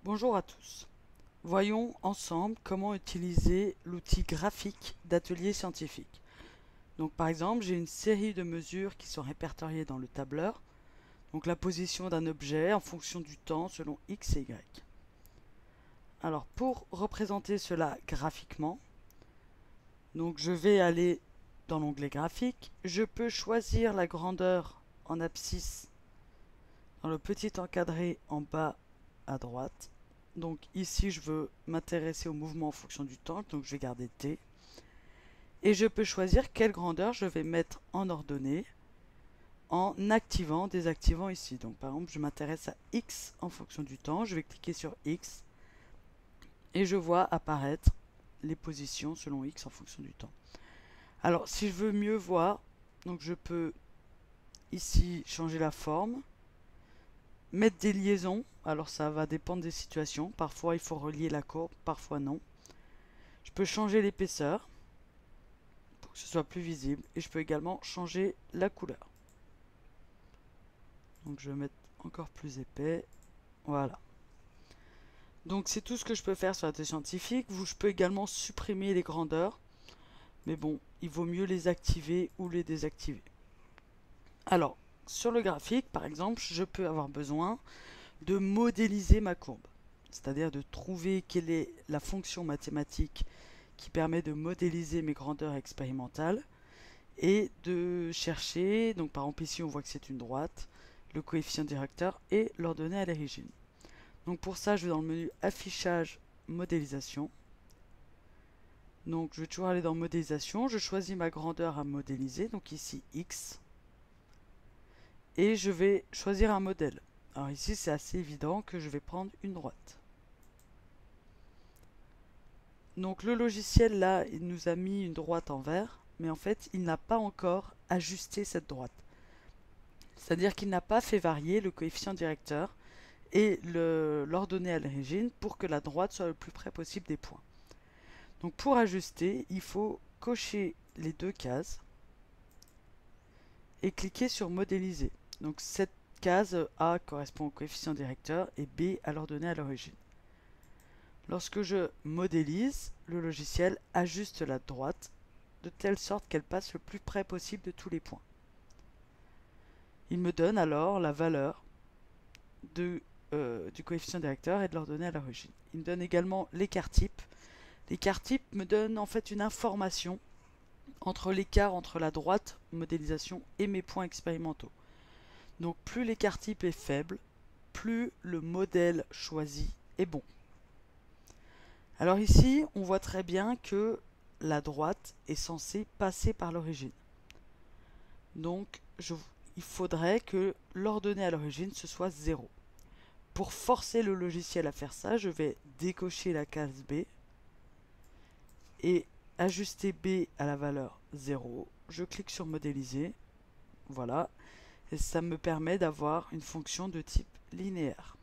Bonjour à tous. Voyons ensemble comment utiliser l'outil graphique d'atelier scientifique. Donc par exemple, j'ai une série de mesures qui sont répertoriées dans le tableur. Donc la position d'un objet en fonction du temps selon X et Y. Alors pour représenter cela graphiquement, donc je vais aller dans l'onglet graphique. Je peux choisir la grandeur en abscisse dans le petit encadré en bas à droite. Donc ici, je veux m'intéresser au mouvement en fonction du temps, donc je vais garder T. Et je peux choisir quelle grandeur je vais mettre en ordonnée en activant, désactivant ici. Donc par exemple, je m'intéresse à X en fonction du temps, je vais cliquer sur X et je vois apparaître les positions selon X en fonction du temps. Alors si je veux mieux voir, donc je peux ici changer la forme, mettre des liaisons, alors ça va dépendre des situations, parfois il faut relier la courbe, parfois non. Je peux changer l'épaisseur pour que ce soit plus visible et je peux également changer la couleur. Donc je vais mettre encore plus épais, voilà. Donc c'est tout ce que je peux faire sur la thèse scientifique. Je peux également supprimer les grandeurs, mais bon, il vaut mieux les activer ou les désactiver. Alors, sur le graphique, par exemple, je peux avoir besoin de modéliser ma courbe, c'est-à-dire de trouver quelle est la fonction mathématique qui permet de modéliser mes grandeurs expérimentales et de chercher, donc par exemple ici on voit que c'est une droite, le coefficient directeur et l'ordonnée à l'origine. Donc pour ça je vais dans le menu affichage, modélisation. Donc je vais toujours aller dans modélisation, je choisis ma grandeur à modéliser, donc ici X, et je vais choisir un modèle. Alors ici c'est assez évident que je vais prendre une droite. Donc le logiciel là, il nous a mis une droite en vert, mais en fait il n'a pas encore ajusté cette droite. C'est-à-dire qu'il n'a pas fait varier le coefficient directeur et l'ordonnée à l'origine pour que la droite soit le plus près possible des points. Donc pour ajuster, il faut cocher les deux cases et cliquer sur modéliser. Donc cette case A correspond au coefficient directeur et B à l'ordonnée à l'origine. Lorsque je modélise, le logiciel ajuste la droite de telle sorte qu'elle passe le plus près possible de tous les points. Il me donne alors la valeur du coefficient directeur et de l'ordonnée à l'origine. Il me donne également l'écart type. L'écart type me donne en fait une information entre l'écart entre la droite modélisation et mes points expérimentaux. Donc plus l'écart type est faible, plus le modèle choisi est bon. Alors ici, on voit très bien que la droite est censée passer par l'origine. Donc il faudrait que l'ordonnée à l'origine ce soit 0. Pour forcer le logiciel à faire ça, je vais décocher la case B et ajuster B à la valeur 0. Je clique sur modéliser. Voilà. Et ça me permet d'avoir une fonction de type linéaire.